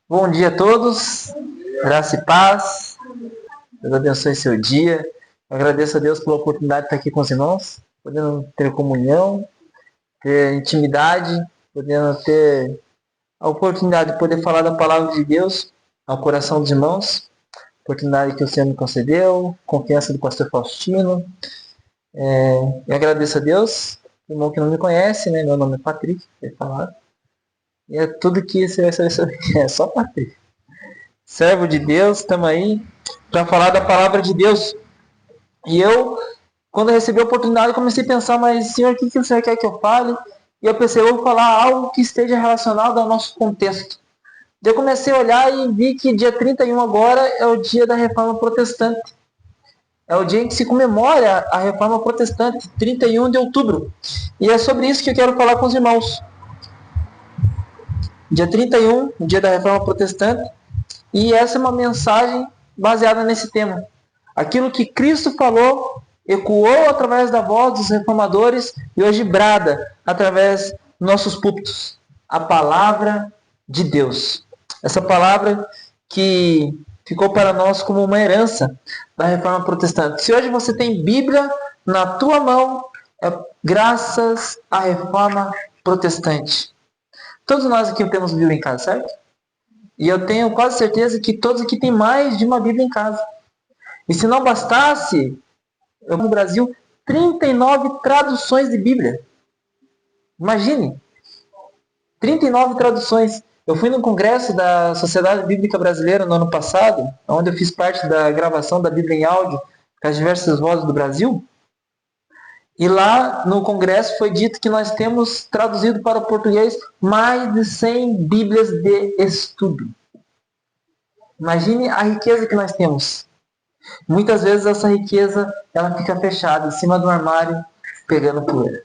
Bom dia a todos, graça e paz, Deus abençoe seu dia. Eu agradeço a Deus pela oportunidade de estar aqui com os irmãos, podendo ter comunhão, ter intimidade, podendo ter a oportunidade de poder falar da palavra de Deus ao coração dos irmãos, oportunidade que o Senhor me concedeu, confiança do pastor Faustino. Eu agradeço a Deus, o irmão que não me conhece, né? Meu nome é Patrick, falar. E é tudo que você vai saber sobre, é só Patrick. Servo de Deus, estamos aí para falar da palavra de Deus. E eu, quando eu recebi a oportunidade, comecei a pensar, mas Senhor, o que o Senhor quer que eu fale? E eu pensei, eu vou falar algo que esteja relacionado ao nosso contexto. Eu comecei a olhar e vi que dia 31 agora é o dia da Reforma Protestante. É o dia em que se comemora a Reforma Protestante, 31 de outubro. E é sobre isso que eu quero falar com os irmãos. Dia 31, o dia da Reforma Protestante. E essa é uma mensagem baseada nesse tema. Aquilo que Cristo falou ecoou através da voz dos reformadores e hoje brada através dos nossos púlpitos. A palavra de Deus. Essa palavra que ficou para nós como uma herança da Reforma Protestante. Se hoje você tem Bíblia na tua mão, é graças à Reforma Protestante. Todos nós aqui temos Bíblia em casa, certo? E eu tenho quase certeza que todos aqui têm mais de uma Bíblia em casa. E se não bastasse, no Brasil, 39 traduções de Bíblia. Imagine! 39 traduções. Eu fui no congresso da Sociedade Bíblica Brasileira no ano passado, onde eu fiz parte da gravação da Bíblia em áudio com as diversas vozes do Brasil. E lá no congresso foi dito que nós temos traduzido para o português mais de 100 Bíblias de estudo. Imagine a riqueza que nós temos. Muitas vezes essa riqueza ela fica fechada em cima do armário, pegando poeira.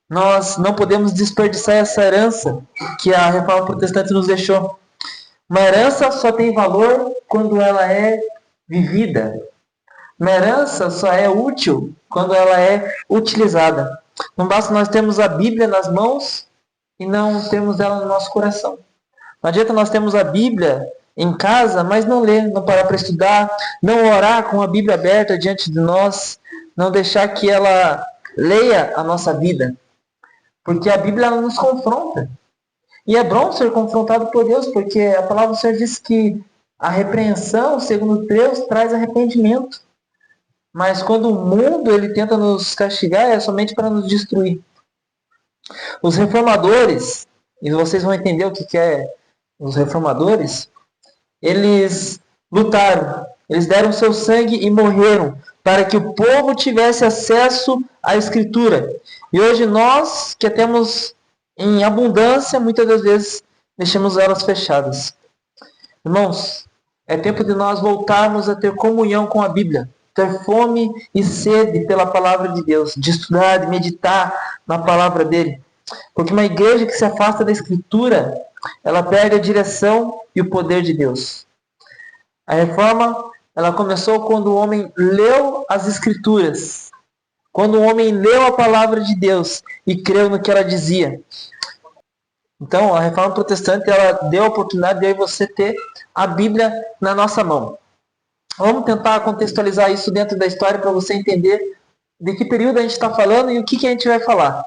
Nós não podemos desperdiçar essa herança que a Reforma Protestante nos deixou. Uma herança só tem valor quando ela é vivida. Uma herança só é útil quando ela é utilizada. Não basta nós termos a Bíblia nas mãos e não termos ela no nosso coração. Não adianta nós termos a Bíblia em casa, mas não ler, não parar para estudar, não orar com a Bíblia aberta diante de nós, não deixar que ela leia a nossa vida. Porque a Bíblia ela nos confronta. E é bom ser confrontado por Deus, porque a palavra do Senhor diz que a repreensão, segundo Deus, traz arrependimento. Mas quando o mundo ele tenta nos castigar, é somente para nos destruir. Os reformadores, e vocês vão entender o que é os reformadores, eles lutaram, eles deram seu sangue e morreram para que o povo tivesse acesso à Escritura. E hoje nós, que temos em abundância, muitas das vezes deixamos elas fechadas. Irmãos, é tempo de nós voltarmos a ter comunhão com a Bíblia, ter fome e sede pela palavra de Deus, de estudar, de meditar na palavra dele. Porque uma igreja que se afasta da Escritura, ela perde a direção e o poder de Deus. A reforma, ela começou quando o homem leu as Escrituras. Quando o homem leu a palavra de Deus e creu no que ela dizia. Então, a reforma protestante, ela deu a oportunidade de eu e você ter a Bíblia na nossa mão. Vamos tentar contextualizar isso dentro da história para você entender de que período a gente está falando e o que a gente vai falar.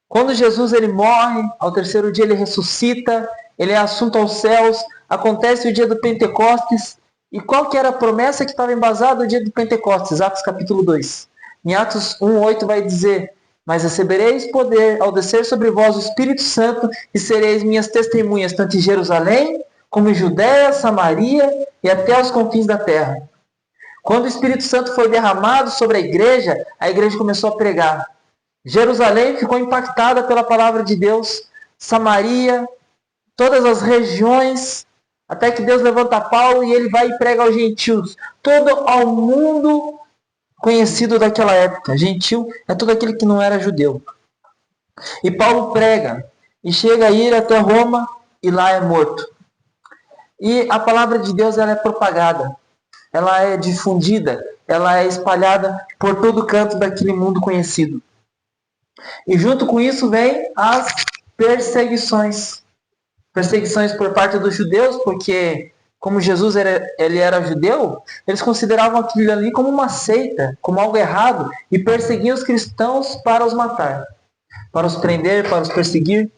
Quando Jesus ele morre, ao terceiro dia ele ressuscita, ele é assunto aos céus, acontece o dia do Pentecostes. E qual que era a promessa que estava embasada no dia do Pentecostes? Atos capítulo 2. Em Atos 1:8 vai dizer: mas recebereis poder ao descer sobre vós o Espírito Santo e sereis minhas testemunhas, tanto em Jerusalém, como em Judéia, Samaria e até os confins da terra. Quando o Espírito Santo foi derramado sobre a igreja começou a pregar. Jerusalém ficou impactada pela palavra de Deus, Samaria, todas as regiões, até que Deus levanta Paulo e ele vai e prega aos gentios, todo ao mundo conhecido daquela época. Gentil é todo aquele que não era judeu. E Paulo prega, e chega a ir até Roma, e lá é morto. E a palavra de Deus ela é propagada, ela é difundida, ela é espalhada por todo canto daquele mundo conhecido. E junto com isso vem as perseguições. perseguições por parte dos judeus, porque como Jesus ele era judeu, eles consideravam aquilo ali como uma seita, como algo errado, e perseguiam os cristãos para os matar, para os prender, para os perseguir.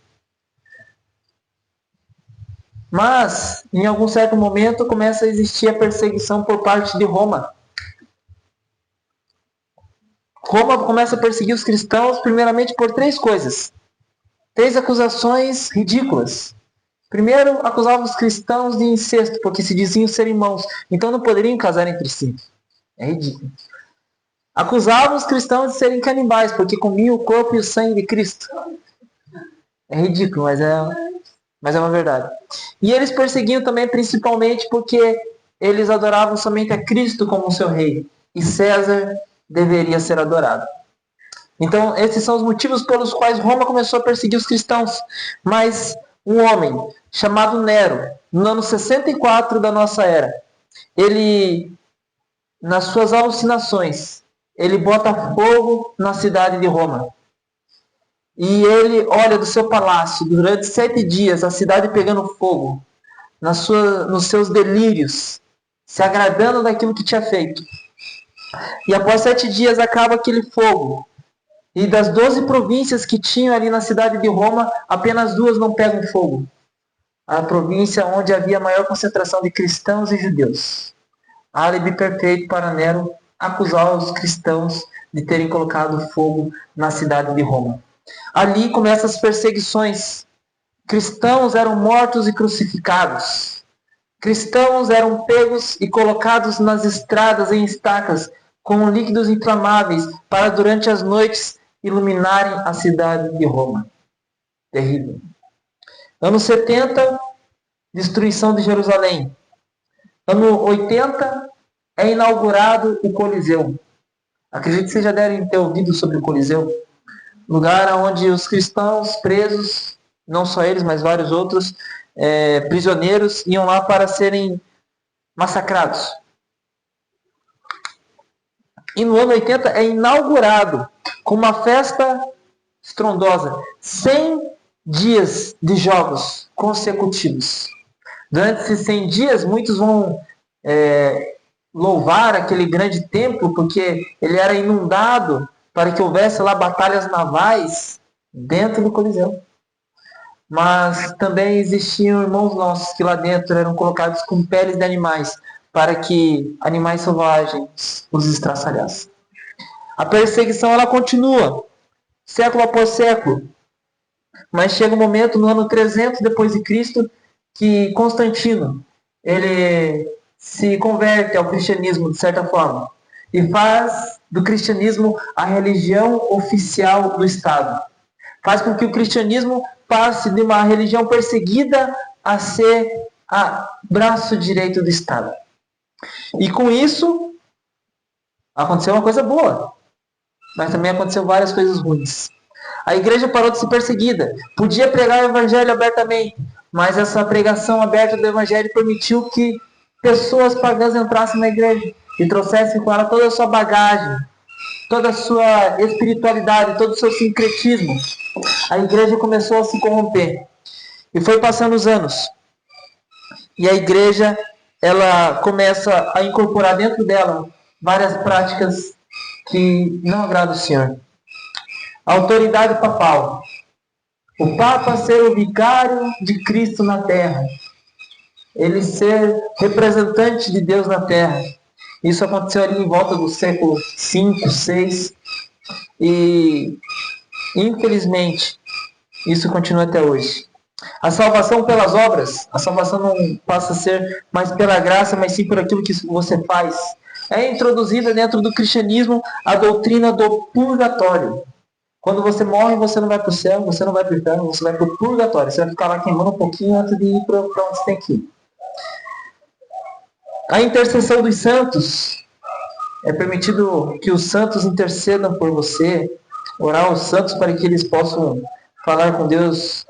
Mas, em algum certo momento, começa a existir a perseguição por parte de Roma. Roma começa a perseguir os cristãos, primeiramente por 3 coisas. 3 acusações ridículas. Primeiro, acusavam os cristãos de incesto, porque se diziam ser irmãos, então não poderiam casar entre si. É ridículo. Acusavam os cristãos de serem canibais, porque comiam o corpo e o sangue de Cristo. É ridículo, mas é uma verdade. E eles perseguiam também principalmente porque eles adoravam somente a Cristo como seu rei. E César deveria ser adorado. Então, esses são os motivos pelos quais Roma começou a perseguir os cristãos. Mas um homem chamado Nero, no ano 64 da nossa era, ele, nas suas alucinações, ele bota fogo na cidade de Roma. E ele olha do seu palácio, durante 7 dias, a cidade pegando fogo, nos seus delírios, se agradando daquilo que tinha feito. E após 7 dias acaba aquele fogo. E das 12 províncias que tinham ali na cidade de Roma, apenas 2 não pegam fogo. A província onde havia a maior concentração de cristãos e judeus. Álibi perfeito para Nero acusar os cristãos de terem colocado fogo na cidade de Roma. Ali começam as perseguições. Cristãos eram mortos e crucificados. Cristãos eram pegos e colocados nas estradas em estacas com líquidos inflamáveis para durante as noites iluminarem a cidade de Roma. Terrível. Ano 70, destruição de Jerusalém. Ano 80, é inaugurado o Coliseu. Acredito que vocês já devem ter ouvido sobre o Coliseu. Lugar onde os cristãos presos, não só eles, mas vários outros, prisioneiros, iam lá para serem massacrados. E no ano 80 é inaugurado com uma festa estrondosa. 100 dias de jogos consecutivos. Durante esses 100 dias, muitos vão louvar aquele grande templo, porque ele era inundado para que houvesse lá batalhas navais dentro do Coliseu. Mas também existiam irmãos nossos que lá dentro eram colocados com peles de animais, para que animais selvagens os estraçalhassem. A perseguição ela continua, século após século. Mas chega um momento, no ano 300 depois de Cristo, que Constantino ele se converte ao cristianismo de certa forma e faz do cristianismo a religião oficial do Estado. Faz com que o cristianismo passe de uma religião perseguida a ser a braço direito do Estado. E com isso, aconteceu uma coisa boa, mas também aconteceu várias coisas ruins. A igreja parou de ser perseguida. Podia pregar o evangelho abertamente, mas essa pregação aberta do evangelho permitiu que pessoas pagãs entrassem na igreja e trouxessem com ela toda a sua bagagem, toda a sua espiritualidade, todo o seu sincretismo. A igreja começou a se corromper. E foi passando os anos. E a igreja ela começa a incorporar dentro dela várias práticas que não agradam o Senhor. A autoridade papal. O Papa ser o vicário de Cristo na Terra. Ele ser representante de Deus na Terra. Isso aconteceu ali em volta do século V, VI. E, infelizmente, isso continua até hoje. A salvação pelas obras. A salvação não passa a ser mais pela graça, mas sim por aquilo que você faz. É introduzida dentro do cristianismo a doutrina do purgatório. Quando você morre, você não vai para o céu, você não vai para o inferno, você vai para o purgatório. Você vai ficar lá queimando um pouquinho antes de ir para onde você tem que ir. A intercessão dos santos. É permitido que os santos intercedam por você, orar aos santos para que eles possam falar com Deus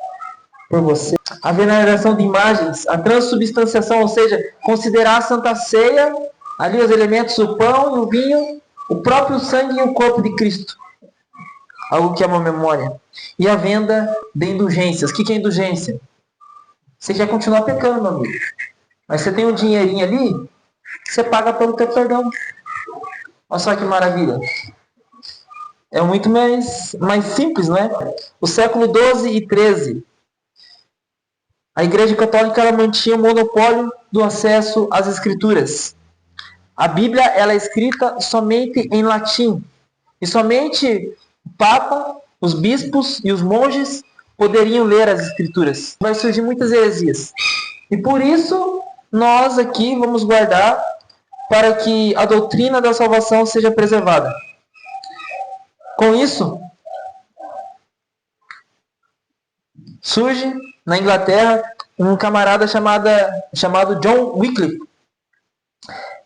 por você. A veneração de imagens, a transubstanciação, ou seja, considerar a Santa Ceia, ali os elementos, o pão e o vinho, o próprio sangue e o corpo de Cristo. Algo que é uma memória. E a venda de indulgências. O que é indulgência? Você quer continuar pecando, meu amigo. Mas você tem um dinheirinho ali, você paga pelo teu perdão. Olha só que maravilha. É muito mais simples, né? O século XII e XIII, a Igreja Católica ela mantinha o monopólio do acesso às Escrituras. A Bíblia ela é escrita somente em latim. E somente o Papa, os bispos e os monges poderiam ler as Escrituras. Vai surgir muitas heresias. E por isso, nós aqui vamos guardar para que a doutrina da salvação seja preservada. Com isso, surge na Inglaterra um camarada chamado John Wycliffe.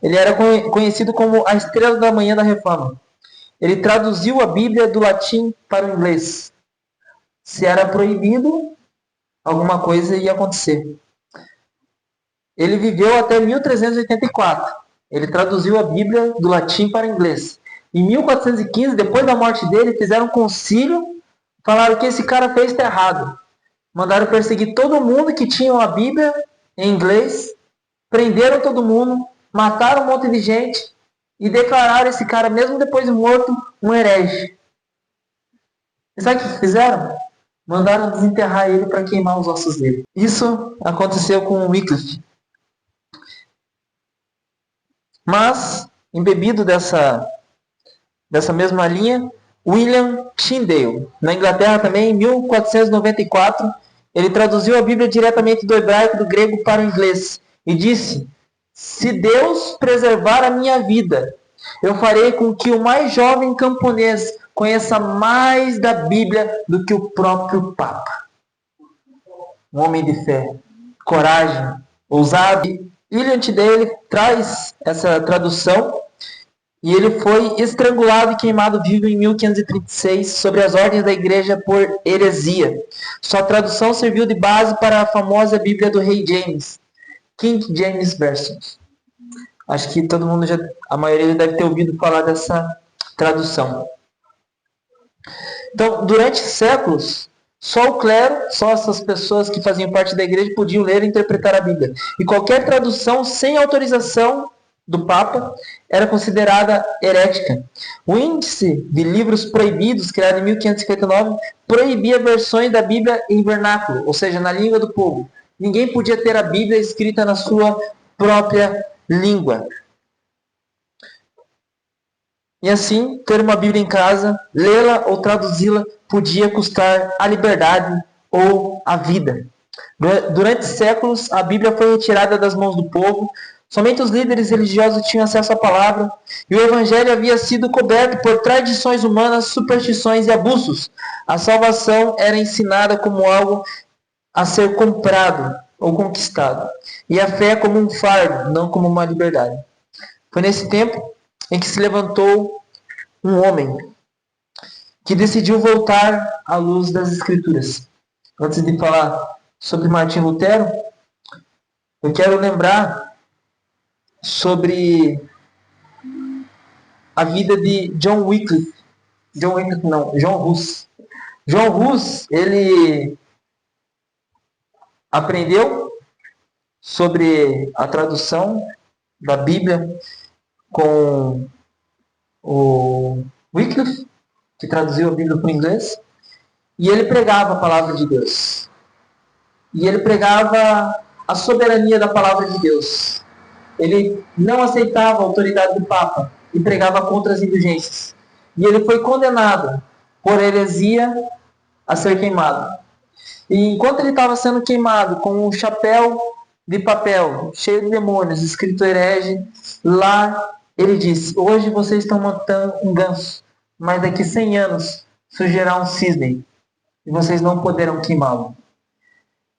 Ele era conhecido como a estrela da manhã da Reforma. Ele traduziu a Bíblia do latim para o inglês. Se era proibido, alguma coisa ia acontecer. Ele viveu até 1384. Ele traduziu a Bíblia do latim para o inglês. Em 1415, depois da morte dele, fizeram um concílio, falaram que esse cara fez está errado. Mandaram perseguir todo mundo que tinha a Bíblia em inglês, prenderam todo mundo, mataram um monte de gente e declararam esse cara, mesmo depois de morto, um herege. E sabe o que fizeram? Mandaram desenterrar ele para queimar os ossos dele. Isso aconteceu com Wycliffe. Mas, embebido dessa mesma linha, William Tyndale, na Inglaterra também, em 1494, ele traduziu a Bíblia diretamente do hebraico, do grego para o inglês, e disse: se Deus preservar a minha vida, eu farei com que o mais jovem camponês conheça mais da Bíblia do que o próprio Papa. Um homem de fé, coragem, ousado. William Tyndale traz essa tradução e ele foi estrangulado e queimado vivo em 1536 sobre as ordens da igreja por heresia. Sua tradução serviu de base para a famosa Bíblia do Rei James, King James Version. Acho que todo mundo a maioria deve ter ouvido falar dessa tradução. Então, durante séculos, só o clero, só essas pessoas que faziam parte da igreja podiam ler e interpretar a Bíblia. E qualquer tradução sem autorização do Papa era considerada herética. O índice de livros proibidos, criado em 1559, proibia versões da Bíblia em vernáculo, ou seja, na língua do povo. Ninguém podia ter a Bíblia escrita na sua própria língua. E assim, ter uma Bíblia em casa, lê-la ou traduzi-la, podia custar a liberdade ou a vida. Durante séculos, a Bíblia foi retirada das mãos do povo. Somente os líderes religiosos tinham acesso à palavra. E o Evangelho havia sido coberto por tradições humanas, superstições e abusos. A salvação era ensinada como algo a ser comprado ou conquistado. E a fé como um fardo, não como uma liberdade. Foi nesse tempo em que se levantou um homem que decidiu voltar à luz das Escrituras. Antes de falar sobre Martim Lutero, eu quero lembrar sobre a vida de John Wycliffe. John Hus. John Hus, ele aprendeu sobre a tradução da Bíblia com o Wycliffe, que traduziu a Bíblia para o inglês, e ele pregava a palavra de Deus. E ele pregava a soberania da palavra de Deus. Ele não aceitava a autoridade do Papa e pregava contra as indulgências. E ele foi condenado por heresia a ser queimado. E enquanto ele estava sendo queimado com um chapéu de papel cheio de demônios, escrito herege, lá ele disse: hoje vocês estão matando um ganso, mas daqui 100 anos surgirá um cisne e vocês não poderão queimá-lo.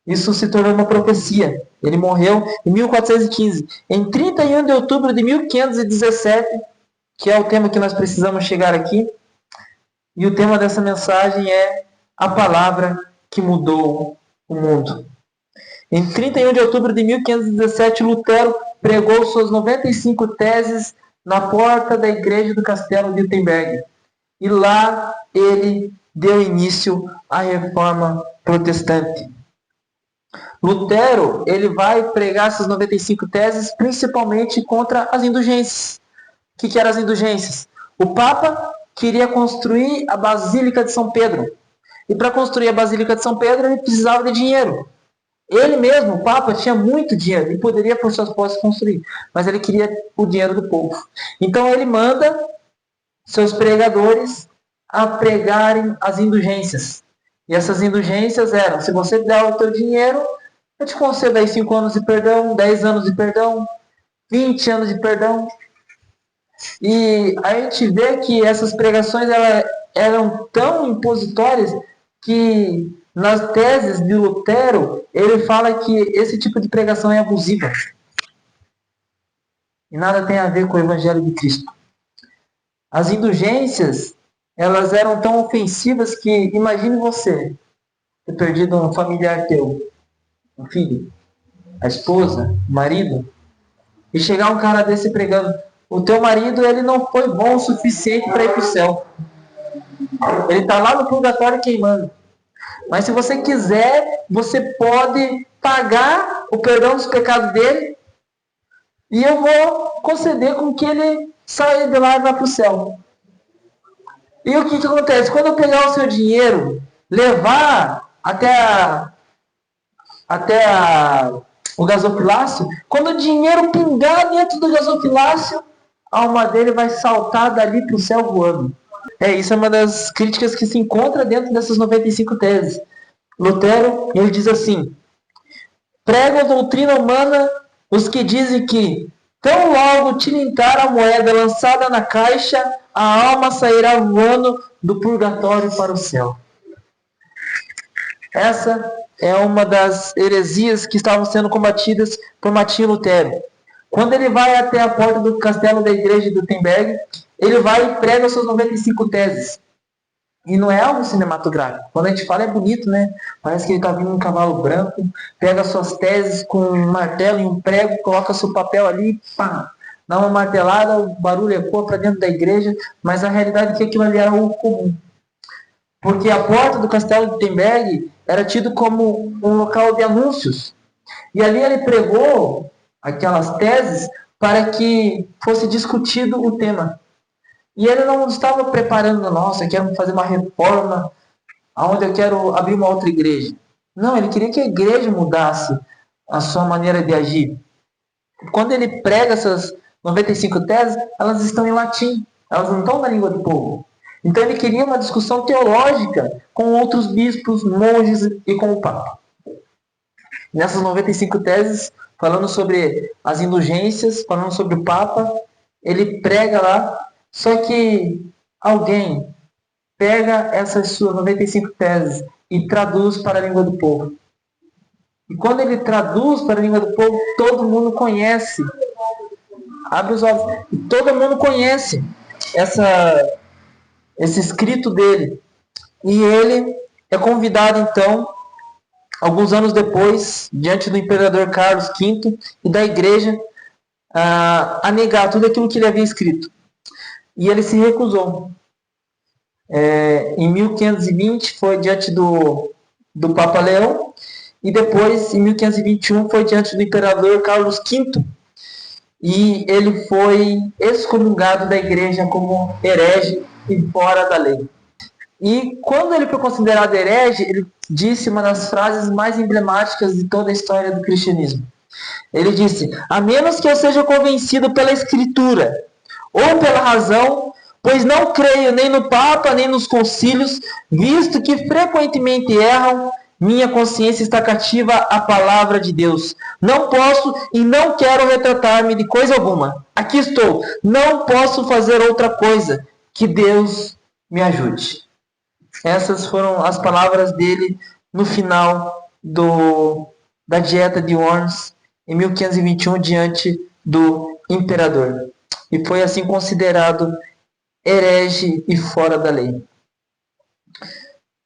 Isso se tornou uma profecia. Ele morreu em 1415. Em 31 de outubro de 1517, que é o tema que nós precisamos chegar aqui, e o tema dessa mensagem é a palavra que mudou o mundo. Em 31 de outubro de 1517, Lutero pregou suas 95 teses na porta da igreja do castelo de Wittenberg. E lá ele deu início à reforma protestante. Lutero, ele vai pregar essas 95 teses principalmente contra as indulgências. O que eram as indulgências? O Papa queria construir a Basílica de São Pedro. E para construir a Basílica de São Pedro, ele precisava de dinheiro. Ele mesmo, o Papa, tinha muito dinheiro e poderia, por suas posses, construir. Mas ele queria o dinheiro do povo. Então ele manda seus pregadores a pregarem as indulgências. E essas indulgências eram: se você der o teu dinheiro, eu te concedo aí 5 anos de perdão, 10 anos de perdão, 20 anos de perdão. E a gente vê que essas pregações eram tão impositórias que nas teses de Lutero ele fala que esse tipo de pregação é abusiva. E nada tem a ver com o Evangelho de Cristo. As indulgências, elas eram tão ofensivas que, imagine você ter perdido um familiar teu, um filho, a esposa, o marido, e chegar um cara desse pregando: o teu marido, ele não foi bom o suficiente para ir para o céu. Ele está lá no purgatório queimando. Mas se você quiser, você pode pagar o perdão dos pecados dele e eu vou conceder com que ele saia de lá e vá para o céu. E o que acontece? Quando eu pegar o seu dinheiro, levar até o gasofilácio, quando o dinheiro pingar dentro do gasofilácio, a alma dele vai saltar dali para o céu voando. Isso é uma das críticas que se encontra dentro dessas 95 teses. Lutero, ele diz assim: pregam a doutrina humana os que dizem que, tão logo tilintar a moeda lançada na caixa, a alma sairá voando do purgatório para o céu. Essa é uma das heresias que estavam sendo combatidas por Martinho Lutero. Quando ele vai até a porta do castelo da igreja de Wittenberg, ele vai e prega suas 95 teses. E não é algo cinematográfico. Quando a gente fala, é bonito, né? Parece que ele está vindo um cavalo branco, pega suas teses com um martelo e um prego, coloca seu papel ali, pá, dá uma martelada, o barulho ecoa para dentro da igreja, mas a realidade é que aquilo ali era algo comum. Porque a porta do castelo de Wittenberg era tido como um local de anúncios. E ali ele pregou aquelas teses para que fosse discutido o tema. E ele não estava preparando: nossa, eu quero fazer uma reforma, onde eu quero abrir uma outra igreja. Não, ele queria que a igreja mudasse a sua maneira de agir. Quando ele prega essas 95 teses, elas estão em latim, elas não estão na língua do povo. Então ele queria uma discussão teológica com outros bispos, monges e com o Papa. Nessas 95 teses, falando sobre as indulgências, falando sobre o Papa, ele prega lá. Só que alguém pega essas suas 95 teses e traduz para a língua do povo. E quando ele traduz para a língua do povo, todo mundo conhece. Abre os olhos. E todo mundo conhece esse escrito dele. E ele é convidado, então, alguns anos depois, diante do imperador Carlos V e da igreja, a negar tudo aquilo que ele havia escrito. E ele se recusou. Em 1520 foi diante do Papa Leão, e depois, em 1521, foi diante do imperador Carlos V, e ele foi excomungado da igreja como herege e fora da lei. E quando ele foi considerado herege, ele disse uma das frases mais emblemáticas de toda a história do cristianismo. Ele disse: a menos que eu seja convencido pela escritura ou pela razão, pois não creio nem no Papa, nem nos concílios, visto que frequentemente erram, minha consciência está cativa à palavra de Deus. Não posso e não quero retratar-me de coisa alguma. Aqui estou, não posso fazer outra coisa, que Deus me ajude. Essas foram as palavras dele no final da Dieta de Worms, em 1521, diante do imperador. E foi assim considerado herege e fora da lei.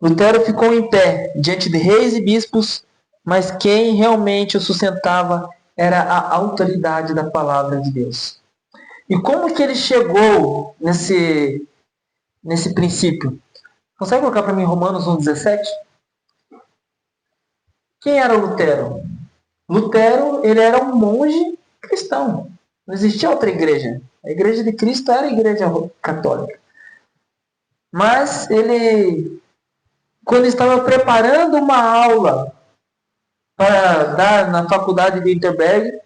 Lutero ficou em pé diante de reis e bispos, mas quem realmente o sustentava era a autoridade da palavra de Deus. E como que ele chegou nesse princípio? Consegue colocar para mim Romanos 1,17? Quem era Lutero? Lutero, ele era um monge cristão. Não existia outra igreja. A igreja de Cristo era a igreja católica. Mas ele, quando estava preparando uma aula para dar na faculdade de Wittenberg,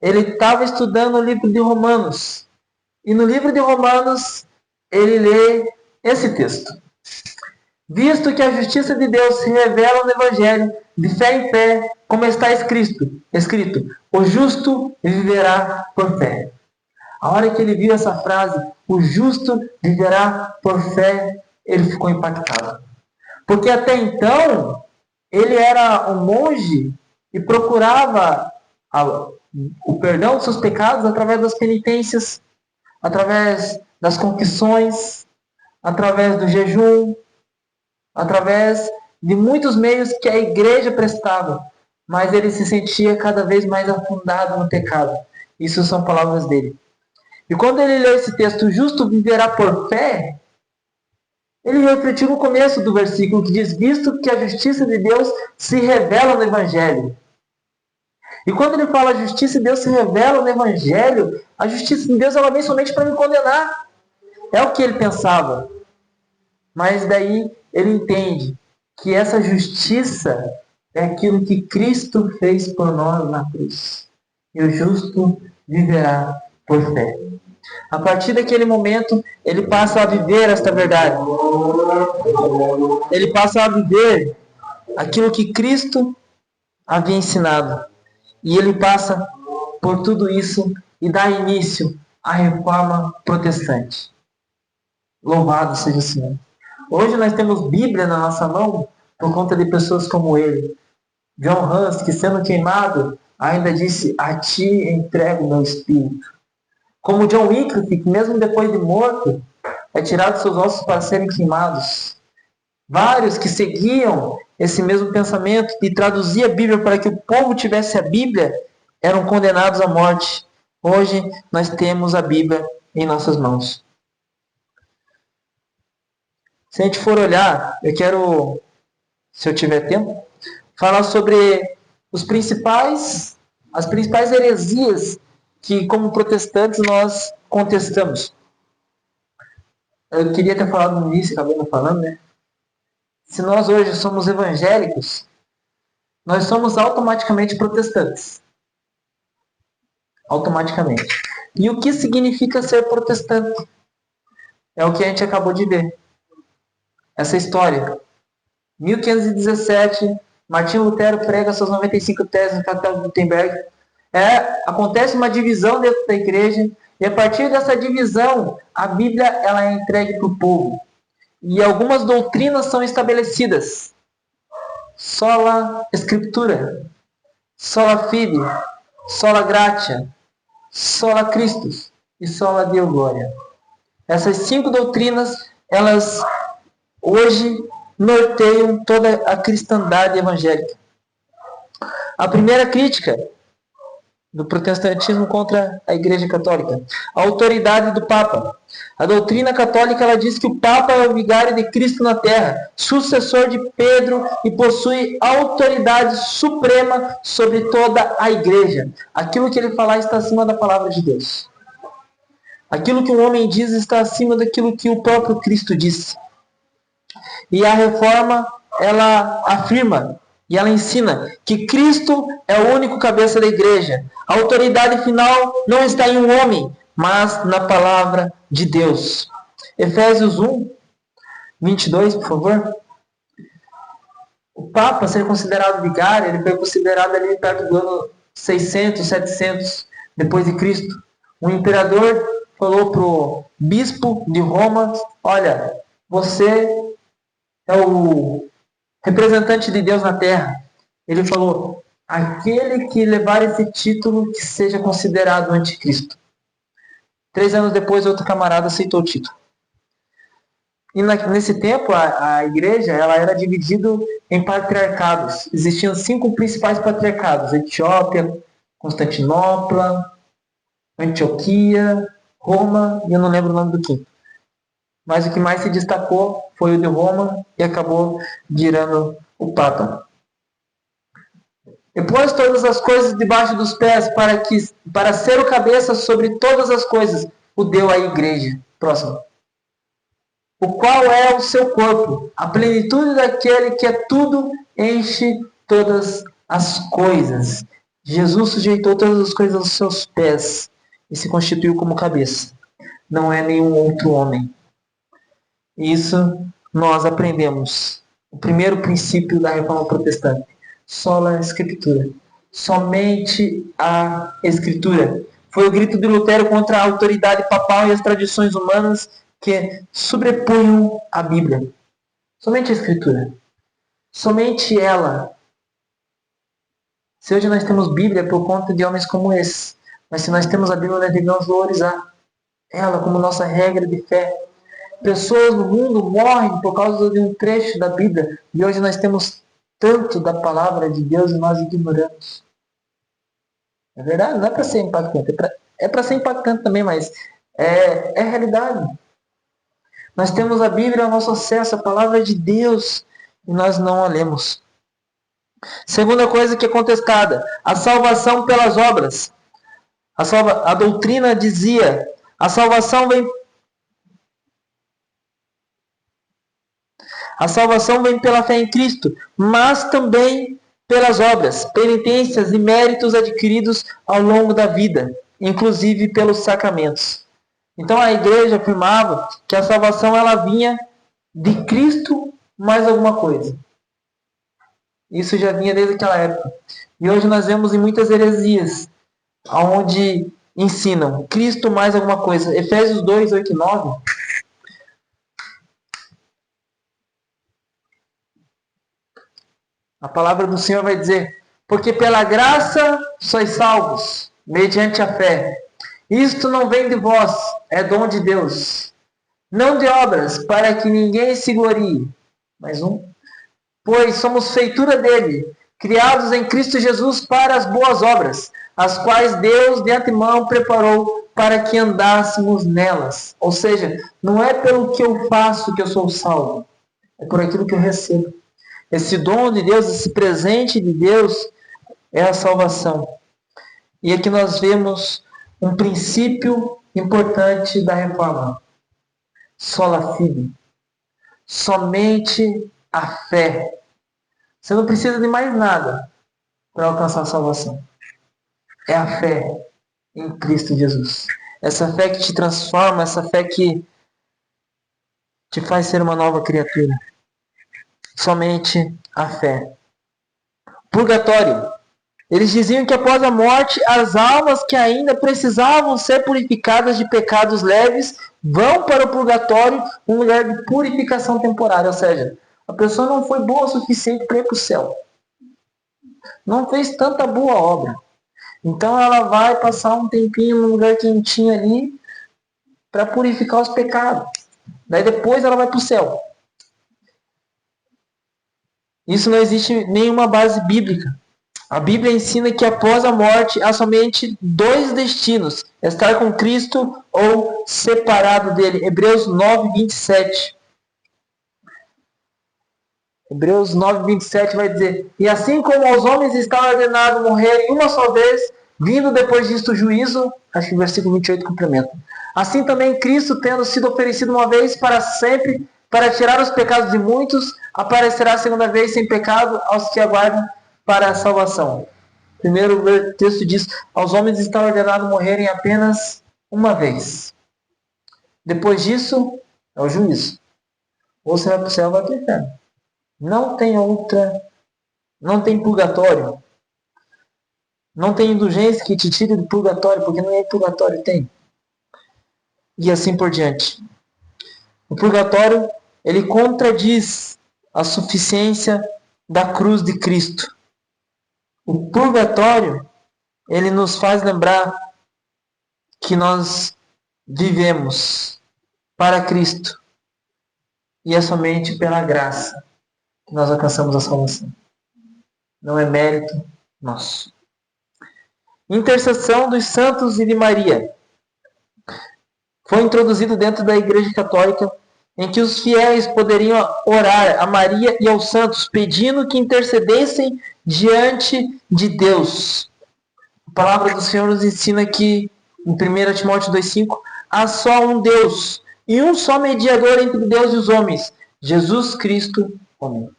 ele estava estudando o livro de Romanos. E no livro de Romanos, ele lê esse texto. Visto que a justiça de Deus se revela no Evangelho, de fé em fé, como está escrito, o justo viverá por fé. A hora que ele viu essa frase, o justo viverá por fé, ele ficou impactado. Porque até então, ele era um monge e procurava o perdão dos seus pecados através das penitências, através das confissões, através do jejum, através de muitos meios que a igreja prestava, mas ele se sentia cada vez mais afundado no pecado. Isso são palavras dele. E quando ele leu esse texto, o justo viverá por fé, ele refletiu no começo do versículo que diz, visto que a justiça de Deus se revela no Evangelho. E quando ele fala a justiça de Deus se revela no Evangelho, a justiça de Deus ela vem somente para me condenar. É o que ele pensava. Mas daí ele entende que essa justiça é aquilo que Cristo fez por nós na cruz. E o justo viverá por fé. A partir daquele momento, ele passa a viver esta verdade. Ele passa a viver aquilo que Cristo havia ensinado. E ele passa por tudo isso e dá início à reforma protestante. Louvado seja o Senhor. Hoje nós temos Bíblia na nossa mão por conta de pessoas como ele. John Hus, que sendo queimado, ainda disse, a ti entrego o meu espírito. Como John Wycliffe, que mesmo depois de morto, é tirado seus ossos para serem queimados. Vários que seguiam esse mesmo pensamento e traduziam a Bíblia para que o povo tivesse a Bíblia, eram condenados à morte. Hoje nós temos a Bíblia em nossas mãos. Se a gente for olhar, eu quero, se eu tiver tempo, falar sobre as principais heresias que, como protestantes, nós contestamos. Eu queria ter falado no início, acabei não falando, né? Se nós hoje somos evangélicos, nós somos automaticamente protestantes. Automaticamente. E o que significa ser protestante? É o que a gente acabou de ver. Essa história. 1517, Martinho Lutero prega suas 95 teses no Castelo de Wittenberg. Acontece uma divisão dentro da igreja, e a partir dessa divisão, a Bíblia ela é entregue para o povo. E algumas doutrinas são estabelecidas. Sola Scriptura, Sola Fide, Sola Gratia, Sola Christus e Sola Deo Gloria. Essas 5 doutrinas, elas hoje norteiam toda a cristandade evangélica. A primeira crítica do protestantismo contra a Igreja Católica, a autoridade do Papa. A doutrina católica ela diz que o Papa é o vigário de Cristo na terra, sucessor de Pedro e possui autoridade suprema sobre toda a Igreja. Aquilo que ele falar está acima da palavra de Deus. Aquilo que um homem diz está acima daquilo que o próprio Cristo disse. E a reforma, ela afirma e ela ensina que Cristo é o único cabeça da igreja. A autoridade final não está em um homem, mas na palavra de Deus. Efésios 1, 22, por favor. O Papa, ser considerado vigário, ele foi considerado ali perto do ano 600, 700 depois de Cristo. O imperador falou para o bispo de Roma, olha, você é o representante de Deus na terra. Ele falou, aquele que levar esse título que seja considerado anticristo. 3 anos depois, outro camarada aceitou o título. E nesse tempo, a igreja ela era dividida em patriarcados. Existiam 5 principais patriarcados. Etiópia, Constantinopla, Antioquia, Roma, e eu não lembro o nome do quinto. Mas o que mais se destacou foi o de Roma e acabou virando o Papa. E pôs todas as coisas debaixo dos pés para ser o cabeça sobre todas as coisas, o deu à igreja. Próximo. O qual é o seu corpo, a plenitude daquele que é tudo, enche todas as coisas. Jesus sujeitou todas as coisas aos seus pés e se constituiu como cabeça. Não é nenhum outro homem. Isso nós aprendemos. O primeiro princípio da Reforma Protestante. Sola Escritura. Somente a Escritura. Foi o grito de Lutero contra a autoridade papal e as tradições humanas que sobrepunham a Bíblia. Somente a Escritura. Somente ela. Se hoje nós temos Bíblia por conta de homens como esse, mas se nós temos a Bíblia, nós devemos valorizar ela como nossa regra de fé. Pessoas no mundo morrem por causa de um trecho da Bíblia. E hoje nós temos tanto da palavra de Deus e nós ignoramos. É verdade? Não é para ser impactante. É para ser impactante também, mas é realidade. Nós temos a Bíblia ao nosso acesso, a palavra de Deus, e nós não a lemos. Segunda coisa que é contestada, a salvação pelas obras. A doutrina dizia, a salvação vem pela fé em Cristo, mas também pelas obras, penitências e méritos adquiridos ao longo da vida, inclusive pelos sacramentos. Então a igreja afirmava que a salvação ela vinha de Cristo mais alguma coisa. Isso já vinha desde aquela época. E hoje nós vemos em muitas heresias, onde ensinam Cristo mais alguma coisa. Efésios 2, 8 e 9. A palavra do Senhor vai dizer, porque pela graça sois salvos, mediante a fé. Isto não vem de vós, é dom de Deus. Não de obras, para que ninguém se glorie. Mais um. Pois somos feitura dele, criados em Cristo Jesus para as boas obras, as quais Deus de antemão preparou para que andássemos nelas. Ou seja, não é pelo que eu faço que eu sou salvo, é por aquilo que eu recebo. Esse dom de Deus, esse presente de Deus é a salvação. E aqui nós vemos um princípio importante da reforma. Sola fide. Somente a fé. Você não precisa de mais nada para alcançar a salvação. É a fé em Cristo Jesus. Essa fé que te transforma, essa fé que te faz ser uma nova criatura. Somente a fé. Purgatório. Eles diziam que após a morte, as almas que ainda precisavam ser purificadas de pecados leves vão para o purgatório, um lugar de purificação temporária. Ou seja, a pessoa não foi boa o suficiente para ir para o céu. Não fez tanta boa obra. Então ela vai passar um tempinho num lugar quentinho ali para purificar os pecados. Daí depois ela vai para o céu. Isso não existe nenhuma base bíblica. A Bíblia ensina que após a morte há somente dois destinos: estar com Cristo ou separado dele. Hebreus 9, 27. Hebreus 9, 27 vai dizer: e assim como aos homens está ordenado morrerem uma só vez, vindo depois disto o juízo, acho que o versículo 28 complementa. Assim também Cristo, tendo sido oferecido uma vez para sempre, para tirar os pecados de muitos, aparecerá a segunda vez sem pecado aos que aguardam para a salvação. Primeiro o texto diz: aos homens está ordenado morrerem apenas uma vez. Depois disso, é o juízo. Ou você vai para o céu ou vai para o inferno. Não tem outra, não tem purgatório. Não tem indulgência que te tire do purgatório, porque não é purgatório, tem. E assim por diante. O purgatório, ele contradiz a suficiência da cruz de Cristo. O purgatório, ele nos faz lembrar que nós vivemos para Cristo. E é somente pela graça que nós alcançamos a salvação. Não é mérito nosso. Intercessão dos santos e de Maria. Foi introduzido dentro da Igreja Católica em que os fiéis poderiam orar a Maria e aos santos, pedindo que intercedessem diante de Deus. A palavra do Senhor nos ensina que, em 1 Timóteo 2,5, há só um Deus e um só mediador entre Deus e os homens, Jesus Cristo, homem.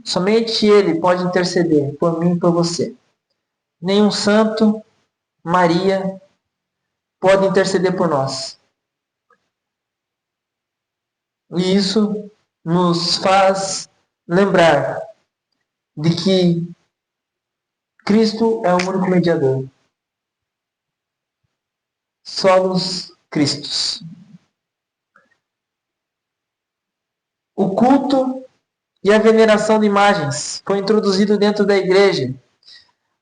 Somente Ele pode interceder por mim e por você. Nenhum santo, Maria, pode interceder por nós. E isso nos faz lembrar de que Cristo é o único mediador. Solos Cristos. O culto e a veneração de imagens foi introduzido dentro da igreja.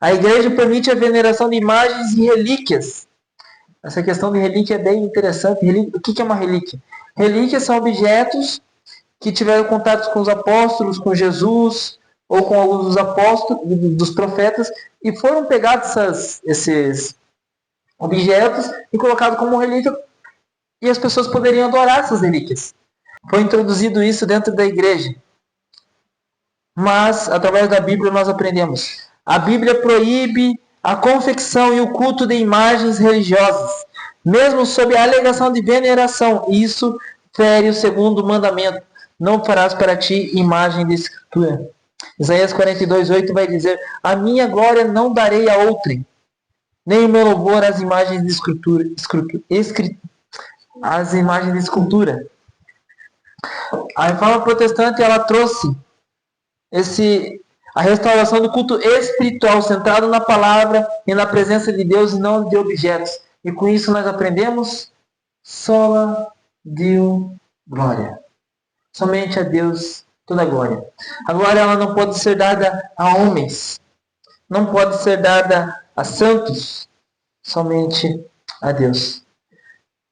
A igreja permite a veneração de imagens e relíquias. Essa questão de relíquia é bem interessante. O que é uma relíquia? Relíquias são objetos que tiveram contato com os apóstolos, com Jesus, ou com alguns dos apóstolos, dos profetas, e foram pegados esses objetos e colocados como relíquia, e as pessoas poderiam adorar essas relíquias. Foi introduzido isso dentro da igreja. Mas, através da Bíblia, nós aprendemos. A Bíblia proíbe a confecção e o culto de imagens religiosas, mesmo sob a alegação de veneração. Isso fere o segundo mandamento. Não farás para ti imagem de escritura. Isaías 42:8 vai dizer: a minha glória não darei a outrem, nem o meu louvor às imagens de as imagens de escultura. A Reforma Protestante, ela trouxe a restauração do culto espiritual, centrado na palavra e na presença de Deus e não de objetos. E com isso nós aprendemos sola Deo glória. Somente a Deus toda a glória. A glória, ela não pode ser dada a homens. Não pode ser dada a santos. Somente a Deus.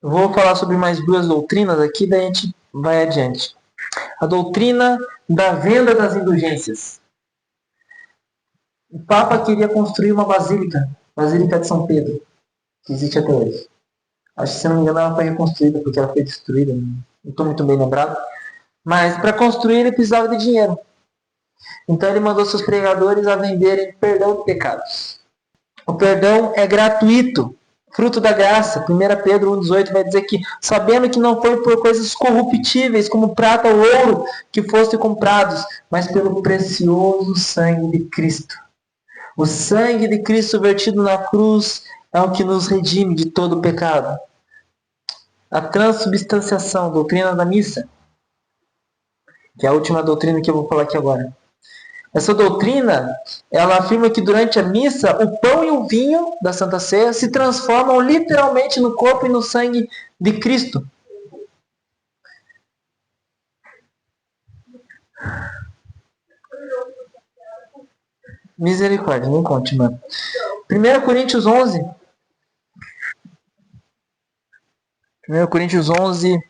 Eu vou falar sobre mais duas doutrinas aqui, daí a gente vai adiante. A doutrina da venda das indulgências. O Papa queria construir uma basílica de São Pedro, que existe até hoje. Acho que, se não me engano, ela foi reconstruída, porque ela foi destruída. Não estou muito bem lembrado. Mas para construir ele precisava de dinheiro. Então ele mandou seus pregadores a venderem perdão de pecados. O perdão é gratuito, fruto da graça. 1 Pedro 1,18 vai dizer que, sabendo que não foi por coisas corruptíveis, como prata ou ouro, que fossem comprados, mas pelo precioso sangue de Cristo. O sangue de Cristo vertido na cruz é o que nos redime de todo o pecado. A transubstanciação, doutrina da missa, que é a última doutrina que eu vou falar aqui agora. Essa doutrina, ela afirma que durante a missa, o pão e o vinho da Santa Ceia se transformam literalmente no corpo e no sangue de Cristo. Misericórdia, não conte, mano. 1 Coríntios 11. 1 Coríntios 11.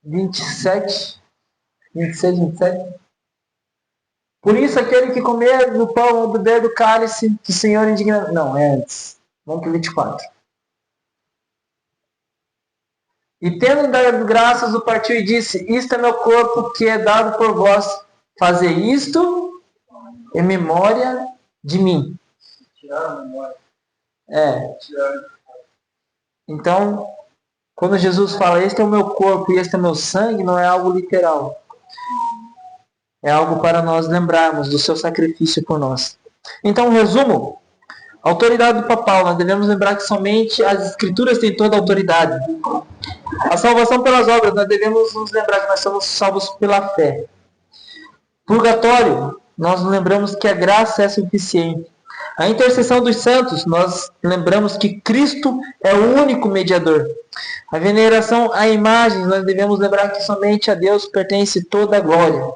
26, 27. Por isso, aquele que comer do pão ou beber do cálice que o Senhor indigna... Não, é antes. Vamos para o 24. E tendo dado graças, o partiu e disse: isto é meu corpo que é dado por vós. Fazer isto em memória de mim. Tirar a memória. Então, quando Jesus fala, este é o meu corpo e este é o meu sangue, não é algo literal. É algo para nós lembrarmos do seu sacrifício por nós. Então, resumo. Autoridade do papal. Nós devemos lembrar que somente as Escrituras têm toda a autoridade. A salvação pelas obras. Nós devemos nos lembrar que nós somos salvos pela fé. Purgatório. Nós nos lembramos que a graça é suficiente. A intercessão dos santos. Nós lembramos que Cristo é o único mediador. A veneração à imagem. Nós devemos lembrar que somente a Deus pertence toda a glória.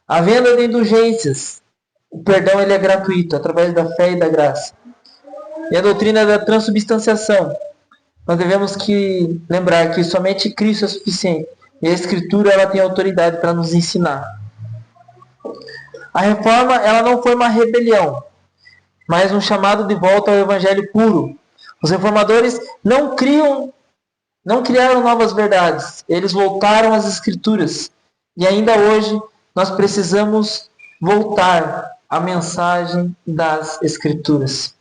A venda de indulgências. O perdão, ele é gratuito, através da fé e da graça. E a doutrina da transubstanciação. Nós devemos lembrar que somente Cristo é suficiente. E a Escritura, ela tem autoridade para nos ensinar. A reforma, ela não foi uma rebelião, mas um chamado de volta ao Evangelho puro. Os reformadores não criaram novas verdades, eles voltaram às Escrituras. E ainda hoje nós precisamos voltar à mensagem das Escrituras.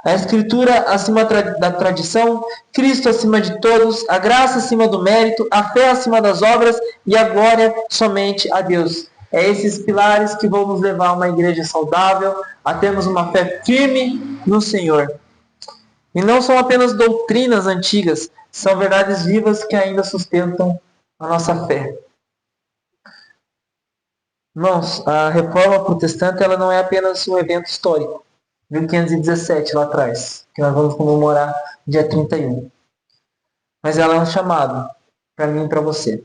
A Escritura acima da tradição, Cristo acima de todos, a graça acima do mérito, a fé acima das obras e a glória somente a Deus. É esses pilares que vão nos levar a uma igreja saudável, a termos uma fé firme no Senhor. E não são apenas doutrinas antigas, são verdades vivas que ainda sustentam a nossa fé. Irmãos, a Reforma Protestante ela não é apenas um evento histórico. 1517, lá atrás, que nós vamos comemorar dia 31. Mas ela é um chamado para mim e para você.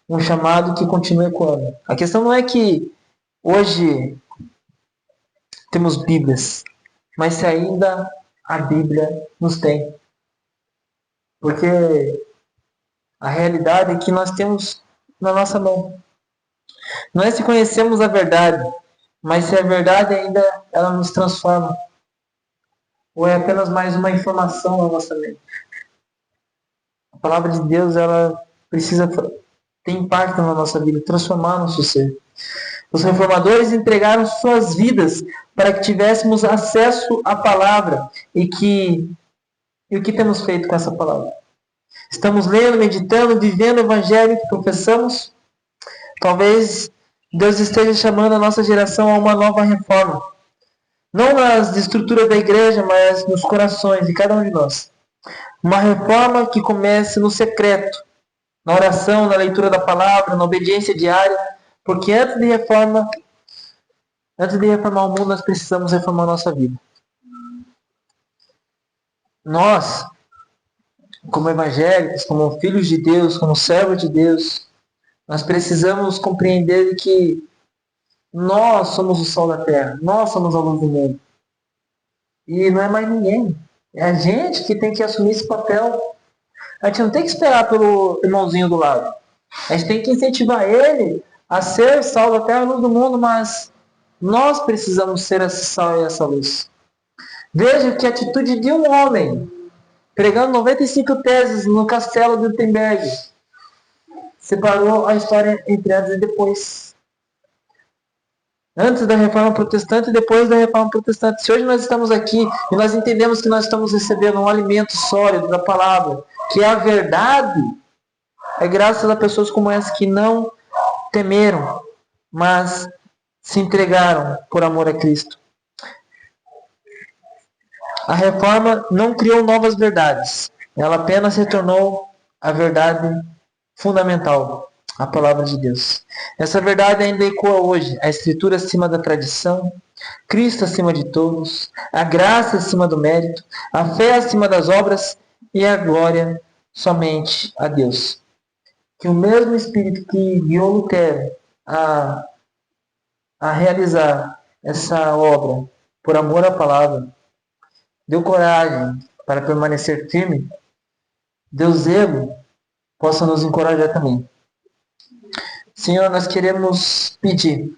Um chamado que continua ecoando. A questão não é que hoje temos Bíblias, mas se ainda a Bíblia nos tem. Porque a realidade é que nós temos na nossa mão. Não é se conhecemos a verdade, mas se a verdade ainda ela nos transforma. Ou é apenas mais uma informação na nossa mente. A palavra de Deus ela precisa ter impacto na nossa vida, transformar nosso ser. Os reformadores entregaram suas vidas para que tivéssemos acesso à palavra. E o que temos feito com essa palavra? Estamos lendo, meditando, vivendo o evangelho que professamos? Talvez Deus esteja chamando a nossa geração a uma nova reforma. Não nas estruturas da igreja, mas nos corações de cada um de nós. Uma reforma que comece no secreto, na oração, na leitura da palavra, na obediência diária. Porque antes de reformar o mundo, nós precisamos reformar a nossa vida. Nós, como evangélicos, como filhos de Deus, como servos de Deus, nós precisamos compreender que nós somos o sol da terra, nós somos a luz do mundo. E não é mais ninguém. É a gente que tem que assumir esse papel. A gente não tem que esperar pelo irmãozinho do lado. A gente tem que incentivar ele a ser o sal da terra, a luz do mundo, mas nós precisamos ser esse sal e essa luz. Veja que a atitude de um homem pregando 95 teses no castelo de Wittenberg separou a história entre antes e depois. Antes da Reforma Protestante e depois da Reforma Protestante. Se hoje nós estamos aqui e nós entendemos que nós estamos recebendo um alimento sólido da palavra, que é a verdade, é graças a pessoas como essa que não temeram, mas se entregaram por amor a Cristo. A Reforma não criou novas verdades. Ela apenas retornou a verdade fundamental, a palavra de Deus. Essa verdade ainda ecoa hoje. A Escritura acima da tradição, Cristo acima de todos, a graça acima do mérito, a fé acima das obras e a glória somente a Deus. Que o mesmo Espírito que guiou Lutero a realizar essa obra por amor à palavra, deu coragem para permanecer firme, deu zelo, possa nos encorajar também. Senhor, nós queremos pedir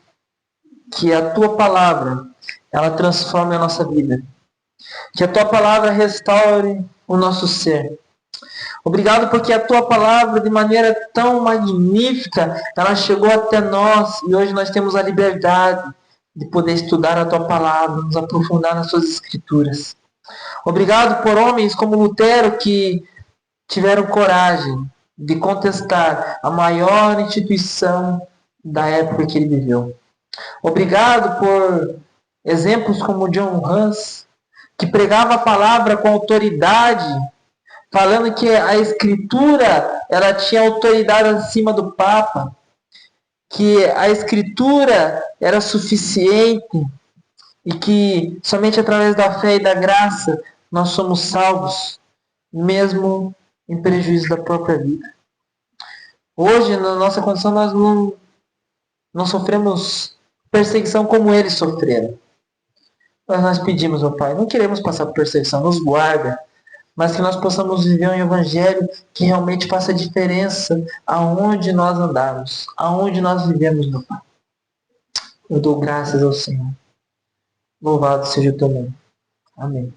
que a Tua palavra, ela transforme a nossa vida. Que a Tua palavra restaure o nosso ser. Obrigado porque a Tua palavra, de maneira tão magnífica, ela chegou até nós e hoje nós temos a liberdade de poder estudar a Tua palavra, nos aprofundar nas Suas Escrituras. Obrigado por homens como Lutero que tiveram coragem de contestar a maior instituição da época que ele viveu. Obrigado por exemplos como John Hus, que pregava a palavra com autoridade, falando que a Escritura ela tinha autoridade acima do Papa, que a Escritura era suficiente e que somente através da fé e da graça nós somos salvos, mesmo em prejuízo da própria vida. Hoje, na nossa condição, nós não sofremos perseguição como eles sofreram. Mas nós pedimos ao Pai, não queremos passar por perseguição, nos guarda, mas que nós possamos viver um evangelho que realmente faça diferença aonde nós andarmos, aonde nós vivemos, meu Pai. Eu dou graças ao Senhor. Louvado seja o teu nome. Amém.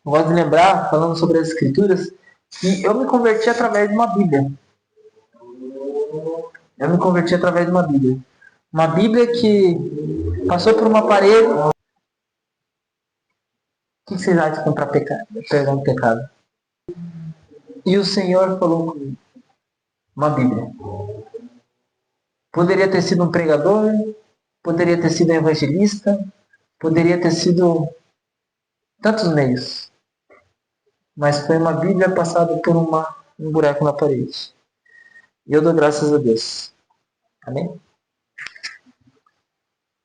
Eu gosto de lembrar, falando sobre as escrituras, que eu me converti através de uma Bíblia. Eu me converti através de uma Bíblia. Uma Bíblia que passou por uma parede. O que vocês acham contra pecado? Perdão, pecado. E o Senhor falou comigo. Uma Bíblia. Poderia ter sido um pregador, poderia ter sido um evangelista, poderia ter sido tantos meios. Mas foi uma Bíblia passada por um buraco na parede. E eu dou graças a Deus. Amém?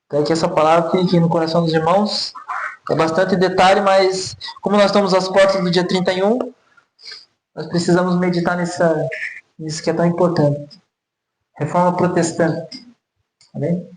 Então que essa palavra fique no coração dos irmãos. É bastante detalhe, mas como nós estamos às portas do dia 31, nós precisamos meditar nisso que é tão importante. Reforma protestante. Amém?